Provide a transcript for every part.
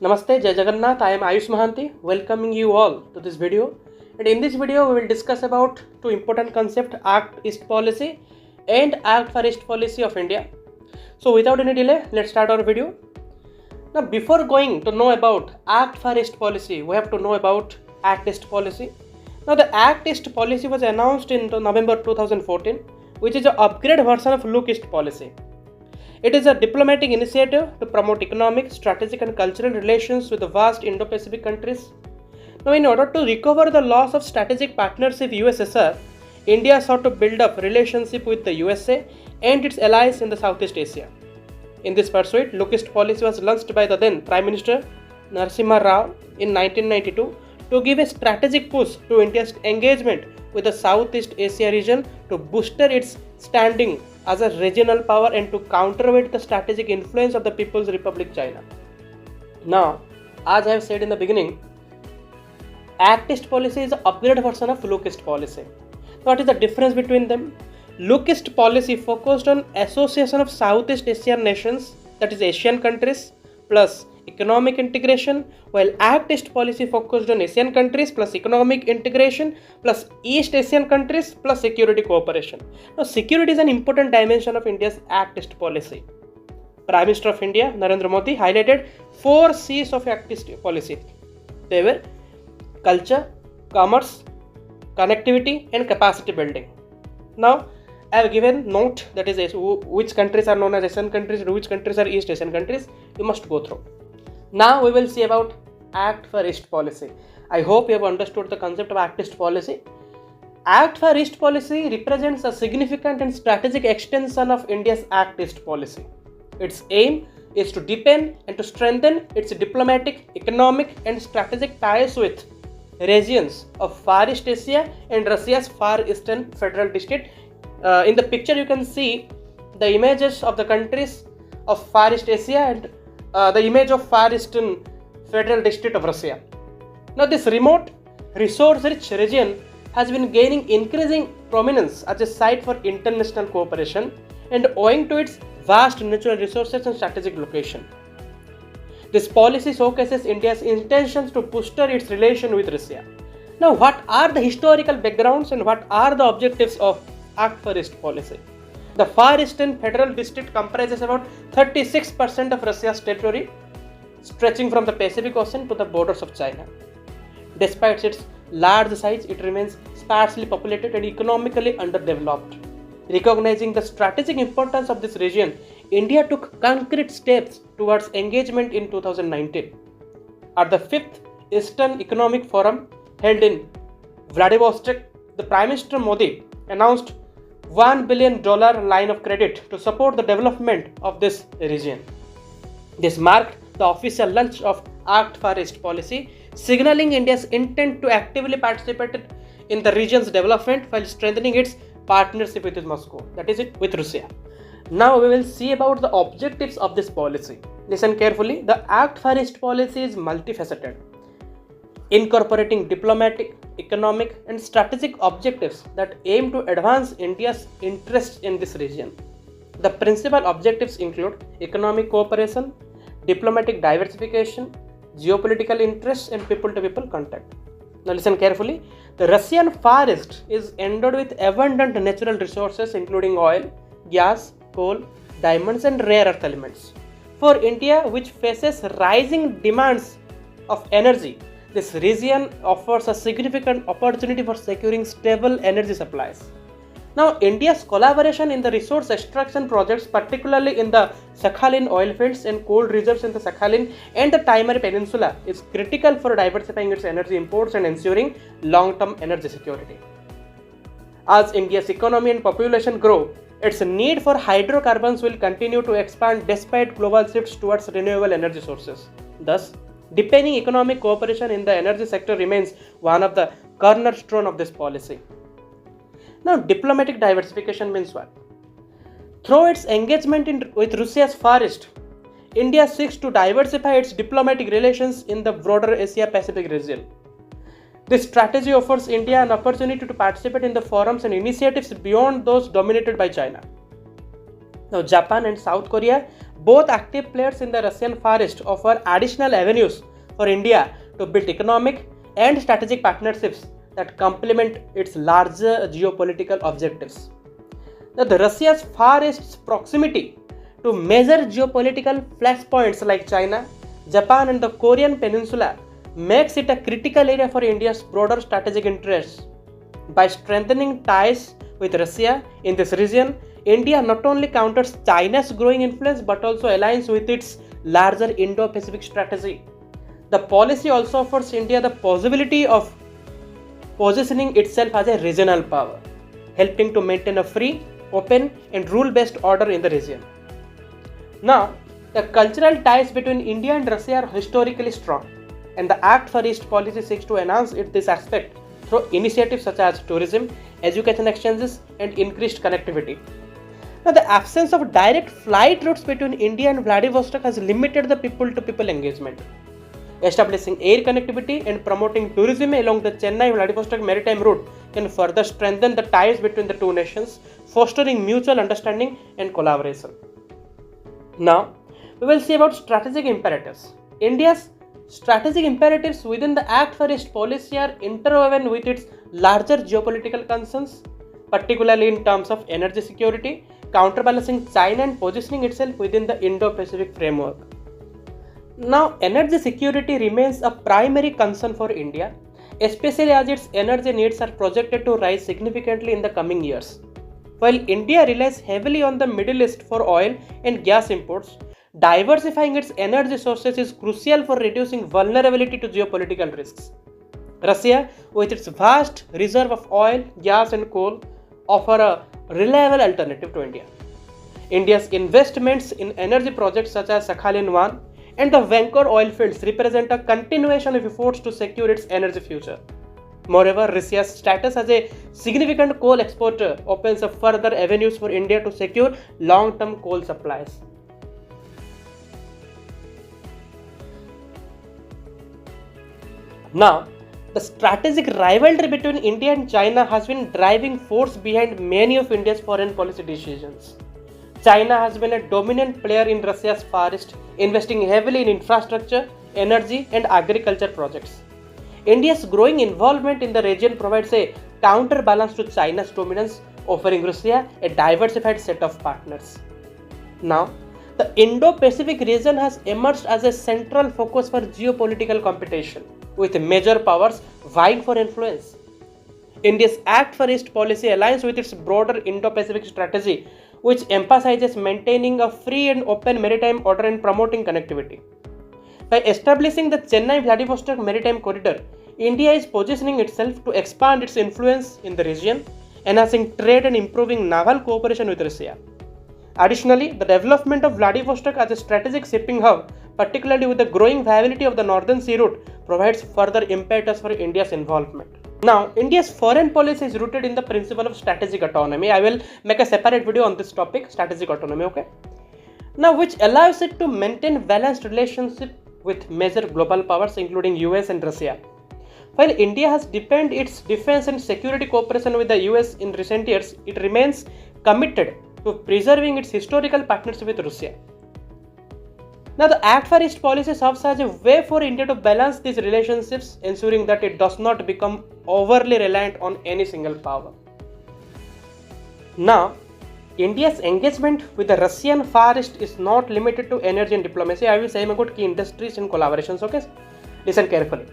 Namaste, Jai Jagannath. I am Ayush Mahanti, welcoming you all to this video. And in this video, we will discuss about two important concepts: Act East Policy and Act for East Policy of India. So, without any delay, let's start our video. Now, before going to know about Act for East Policy, we have to know about Act East Policy. Now, the Act East Policy was announced in November 2014, which is an upgrade version of Look East Policy. It is a diplomatic initiative to promote economic, strategic and cultural relations with the vast Indo-Pacific countries. Now, in order to recover the loss of strategic partnership USSR, India sought to build up relationship with the USA and its allies in the Southeast Asia. In this pursuit, Look East Policy was launched by the then Prime Minister Narasimha Rao in 1992 to give a strategic push to India's engagement with the Southeast Asia region to boost its standing as a regional power and to counterweight the strategic influence of the People's Republic China. Now, as I have said in the beginning, Act East Policy is an upgraded version of Look East Policy. What is the difference between them? Look East Policy focused on association of Southeast Asian nations, that is Asian countries, plus economic integration, while Act East Policy focused on Asian countries plus economic integration plus East Asian countries plus security cooperation. Now, security is an important dimension of India's Act East Policy. Prime Minister of India, Narendra Modi, highlighted 4 C's of Act East Policy. They were culture, commerce, connectivity and capacity building. Now, I have given note, that is which countries are known as Asian countries and which countries are East Asian countries. You must go through. Now we will see about Act for East Policy. I hope you have understood the concept of Act East Policy. Act for East Policy represents a significant and strategic extension of India's Act East Policy. Its aim is to deepen and to strengthen its diplomatic, economic and strategic ties with regions of Far East Asia and Russia's Far Eastern Federal District. In the picture you can see the images of the countries of Far East Asia and the image of Far Eastern Federal District of Russia. Now, this remote, resource-rich region has been gaining increasing prominence as a site for international cooperation and owing to its vast natural resources and strategic location. This policy showcases India's intentions to boost its relation with Russia. Now, what are the historical backgrounds and what are the objectives of Act for East Policy? The Far Eastern Federal District comprises about 36% of Russia's territory, stretching from the Pacific Ocean to the borders of China. Despite its large size, it remains sparsely populated and economically underdeveloped. Recognizing the strategic importance of this region, India took concrete steps towards engagement in 2019. At the 5th Eastern Economic Forum held in Vladivostok, the Prime Minister Modi announced $1 billion line of credit to support the development of this region. This marked the official launch of Act for East Policy, signaling India's intent to actively participate in the region's development while strengthening its partnership with Moscow, that is with Russia. Now we will see about the objectives of this policy. Listen carefully. The Act for East Policy is multifaceted, incorporating diplomatic, economic and strategic objectives that aim to advance India's interests in this region. The principal objectives include economic cooperation, diplomatic diversification, geopolitical interests and people-to-people contact. Now listen carefully. The Russian Far East is endowed with abundant natural resources including oil, gas, coal, diamonds and rare earth elements. For India, which faces rising demands of energy, this region offers a significant opportunity for securing stable energy supplies. Now, India's collaboration in the resource extraction projects, particularly in the Sakhalin oil fields and coal reserves in the Sakhalin and the Timor Peninsula, is critical for diversifying its energy imports and ensuring long-term energy security. As India's economy and population grow, its need for hydrocarbons will continue to expand despite global shifts towards renewable energy sources. Thus, deepening economic cooperation in the energy sector remains one of the cornerstones of this policy. Now, diplomatic diversification means what? Through its engagement with Russia's Far East, India seeks to diversify its diplomatic relations in the broader Asia-Pacific region. This strategy offers India an opportunity to participate in the forums and initiatives beyond those dominated by China. Now, Japan and South Korea Both active players in the Russian Far East offer additional avenues for India to build economic and strategic partnerships that complement its larger geopolitical objectives. Now, the Russia's Far East's proximity to major geopolitical flashpoints like China, Japan, and the Korean Peninsula makes it a critical area for India's broader strategic interests. By strengthening ties with Russia in this region, India not only counters China's growing influence but also aligns with its larger Indo-Pacific strategy. The policy also offers India the possibility of positioning itself as a regional power, helping to maintain a free, open, and rule-based order in the region. Now, the cultural ties between India and Russia are historically strong, and the Act for East policy seeks to enhance this aspect through initiatives such as tourism, education exchanges, and increased connectivity. Now, the absence of direct flight routes between India and Vladivostok has limited the people-to-people engagement. Establishing air connectivity and promoting tourism along the Chennai-Vladivostok maritime route can further strengthen the ties between the two nations, fostering mutual understanding and collaboration. Now, we will see about strategic imperatives. India's strategic imperatives within the Act for East policy are interwoven with its larger geopolitical concerns, particularly in terms of energy security, counterbalancing China and positioning itself within the Indo-Pacific framework. Now, energy security remains a primary concern for India, especially as its energy needs are projected to rise significantly in the coming years. While India relies heavily on the Middle East for oil and gas imports, diversifying its energy sources is crucial for reducing vulnerability to geopolitical risks. Russia, with its vast reserve of oil, gas, and coal, offer a reliable alternative to India. India's investments in energy projects such as Sakhalin-1 and the Vankor oil fields represent a continuation of efforts to secure its energy future. Moreover, Russia's status as a significant coal exporter opens up further avenues for India to secure long-term coal supplies. Now, the strategic rivalry between India and China has been driving force behind many of India's foreign policy decisions. China has been a dominant player in Russia's Far East, investing heavily in infrastructure, energy, and agriculture projects. India's growing involvement in the region provides a counterbalance to China's dominance, offering Russia a diversified set of partners. Now, the Indo-Pacific region has emerged as a central focus for geopolitical competition, with major powers vying for influence. India's Act for East policy aligns with its broader Indo-Pacific strategy, which emphasizes maintaining a free and open maritime order and promoting connectivity. By establishing the Chennai-Vladivostok maritime corridor, India is positioning itself to expand its influence in the region, enhancing trade and improving naval cooperation with Russia. Additionally, the development of Vladivostok as a strategic shipping hub, particularly with the growing viability of the Northern Sea route, provides further impetus for India's involvement. Now, India's foreign policy is rooted in the principle of strategic autonomy. I will make a separate video on this topic, strategic autonomy, okay? Now, which allows it to maintain balanced relationship with major global powers including US and Russia. While India has deepened its defense and security cooperation with the US in recent years, it remains committed to preserving its historical partnership with Russia. Now, the Act for East policy serves as a way for India to balance these relationships, ensuring that it does not become overly reliant on any single power. Now, India's engagement with the Russian Far East is not limited to energy and diplomacy. I will say about key industries and collaborations, okay? Listen carefully.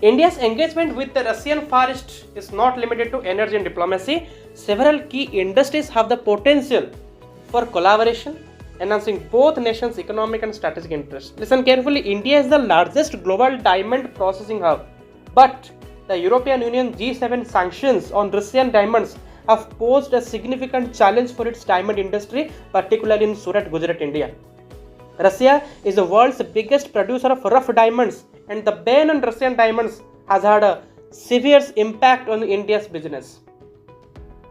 India's engagement with the Russian Far East is not limited to energy and diplomacy. Several key industries have the potential for collaboration, enhancing both nations' economic and strategic interests. Listen carefully, India is the largest global diamond processing hub, but the European Union G7 sanctions on Russian diamonds have posed a significant challenge for its diamond industry, particularly in Surat, Gujarat, India. Russia is the world's biggest producer of rough diamonds, and the ban on Russian diamonds has had a severe impact on India's business.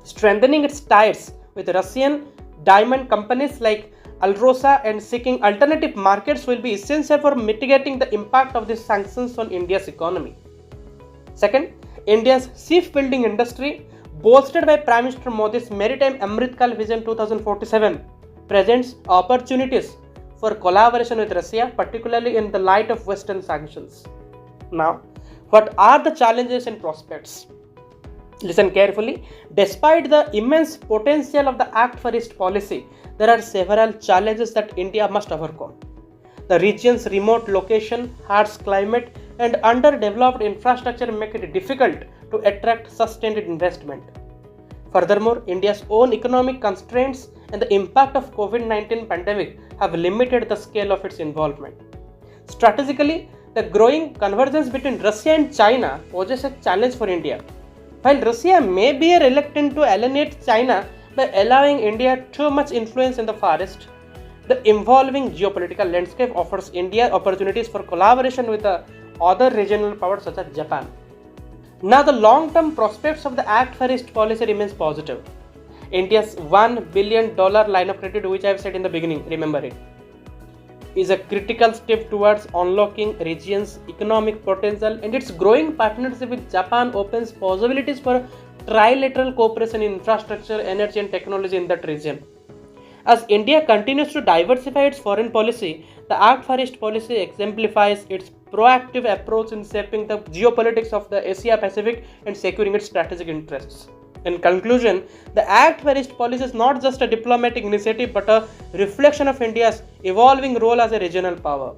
Strengthening its ties with Russian diamond companies like Alrosa and seeking alternative markets will be essential for mitigating the impact of these sanctions on India's economy. Second, India's shipbuilding industry, bolstered by Prime Minister Modi's Maritime Amritkal Vision 2047, presents opportunities for collaboration with Russia, particularly in the light of Western sanctions. Now, what are the challenges and prospects? Listen carefully. Despite the immense potential of the Act for East policy, there are several challenges that India must overcome. The region's remote location, harsh climate, and underdeveloped infrastructure make it difficult to attract sustained investment. Furthermore, India's own economic constraints and the impact of COVID-19 pandemic have limited the scale of its involvement. Strategically, the growing convergence between Russia and China poses a challenge for India. While Russia may be reluctant to alienate China by allowing India too much influence in the Far East, the evolving geopolitical landscape offers India opportunities for collaboration with the other regional powers such as Japan. Now, the long-term prospects of the Act for East policy remains positive. India's $1 billion line of credit, which I have said in the beginning, remember it, is a critical step towards unlocking region's economic potential, and its growing partnership with Japan opens possibilities for trilateral cooperation in infrastructure, energy, and technology in that region. As India continues to diversify its foreign policy, the Act for East policy exemplifies its proactive approach in shaping the geopolitics of the Asia Pacific and securing its strategic interests. In conclusion, the Act for East policy is not just a diplomatic initiative but a reflection of India's evolving role as a regional power.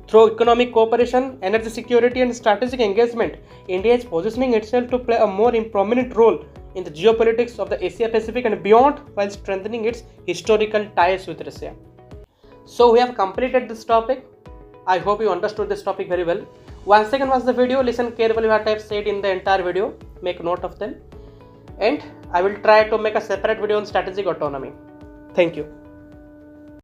Through economic cooperation, energy security, and strategic engagement, India is positioning itself to play a more prominent role in the geopolitics of the Asia Pacific and beyond, while strengthening its historical ties with Russia. So we have completed this topic. I hope you understood this topic very well. Once again watch the video, listen carefully what I have said in the entire video, make note of them, and I will try to make a separate video on strategic autonomy. Thank you.